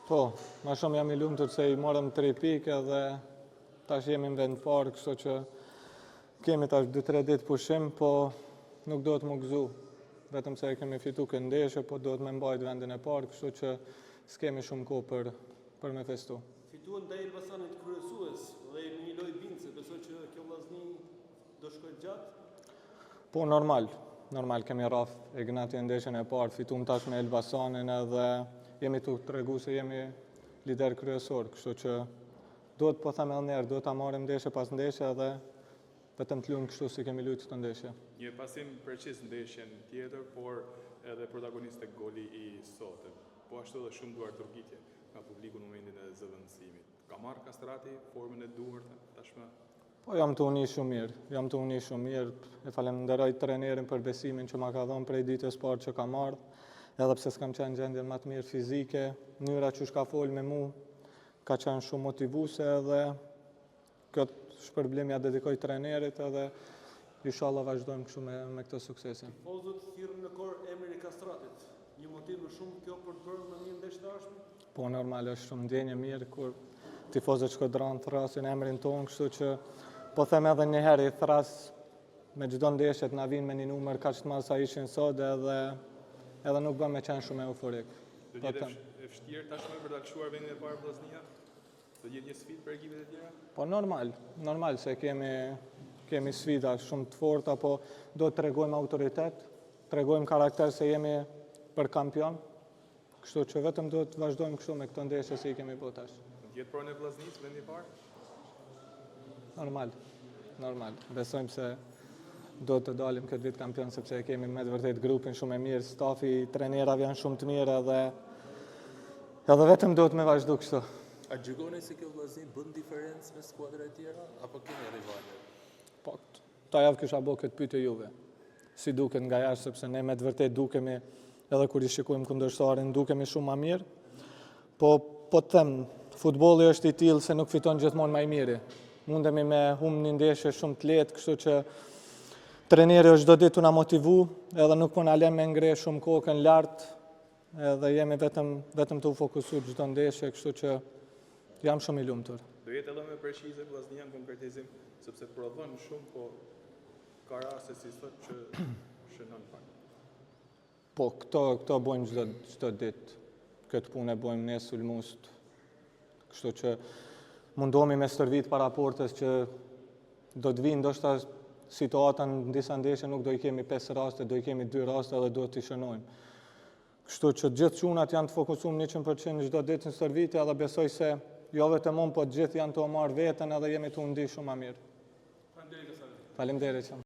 Po, ma shumë jam I lumtur se I morëm 3 pikë dhe tash jemi në vend parë, kështu që kemi tash 2-3 ditë pushim, po nuk do të më gëzu. Vetëm se kemi fitu këtë ndeshje, po do të me mbajt vendin e parë, kështu që s'kemi shumë kohë për me festu. Fituan ndaj Elbasanit kryesues dhe me një lojë bindse, besoj që kjo vllazni do shkojë gjatë? Po, normal kemi rraf e gnati ndeshjen e parë, fitum tash me Elbasanin edhe jemi të tregu se jemi lider kryesor, kështu që duhet po them edhe njerë, duhet ta marrim ndeshje pas ndeshje edhe vetëm të luajmë kështu si kemi luajtur këtë ndeshje. Një pasim precis ndeshjen tjetër, por edhe protagonist tek goli I sotëm. Po ashtu edhe shumë duar turqitje nga publiku në momentin e zëvendësimit. Ka marrë Kastrati formën e duhur tashmë? Po jam të uni shumë mirë, e falenderoj trenerin për besimin që ma ka dhënë prej ditës parë që ka marrë, edhe pse s'kam qenë gjendjen më të mirë fizike, mënyra që ka folë me mu ka qenë shumë motivuese edhe këtë shpërblim ja dedikoj trenerit edhe inshallah vazhdojmë kështu me këtë suksese. Tifozët thirrën në kor emrin e Kastratit. Një motiv më shumë kjo për të bërë më mirë ndeshje tashmë? Po normal është shumë ndjenjë mirë kur tifozët Shkodran thrasin emrin tonë, kështu që po them edhe një herë I thras me çdo ndeshje të na vinë me një numër kaq të madh sa ishin sot edhe nuk bëm me qenë shumë euforik. Do jetë e vështirë tashmë për ta lëshuar vendin e parë vllaznia? Do jetë një sfidë për ekipet e tjera? Po normal se kemi sfida shumë të forta, po do të tregojmë autoritet, tregojmë karakter se jemi për kampion, kështu që vetëm do të vazhdojmë kështu me këto ndeshje si I kemi bërë tash. Do jetë pronë e vllaznisë vendi I parë? Normal. Besojmë se do të dalim këtë vit kampion sepse kemi me të vërtet grupin shumë e mirë, stafi I trenerave janë shumë të mirë edhe vetëm do të me vazhdu kështu. A gjykoni se kjo vllazni bën diferencë me skuadra e tjera apo keni rivale? Po, ta javë kisha bërë këtë pyetje juve. Si duket nga jashtë sepse ne me të vërtet dukemi edhe kur I shikojmë kundërshtarin dukemi shumë më mirë. Po të them, futbolli është I tillë se nuk fiton gjithmonë më I miri. Mundemi me humbë një ndeshje shumë të lehtë, kështu që treneri është çdo ditë na motivu, edhe nuk po na lën me ngre shumë kokën lart, edhe jemi vetëm të u fokusuar çdo ndeshje, kështu që jam shumë I lumtur. Do jetë edhe me precize vllaznia në konkretizim, sepse prodhon shumë, po ka raste si sot që shënon pak. Po këto bojmë çdo ditë. Këtë punë e bojmë ne sulmust. Kështu që mundohemi me stërvit para portës që do të vinë ndoshta situata në disa ndeshje nuk do I kemi 5 raste, do I kemi 2 raste dhe do t'i shënojmë. Kështu që gjithë çunat janë të fokusuar 100% çdo ditë në stërvitje edhe besoj se jo vetëm unë, po gjithë janë të marrë veten edhe jemi të u ndi shumë më mirë. Faleminderit.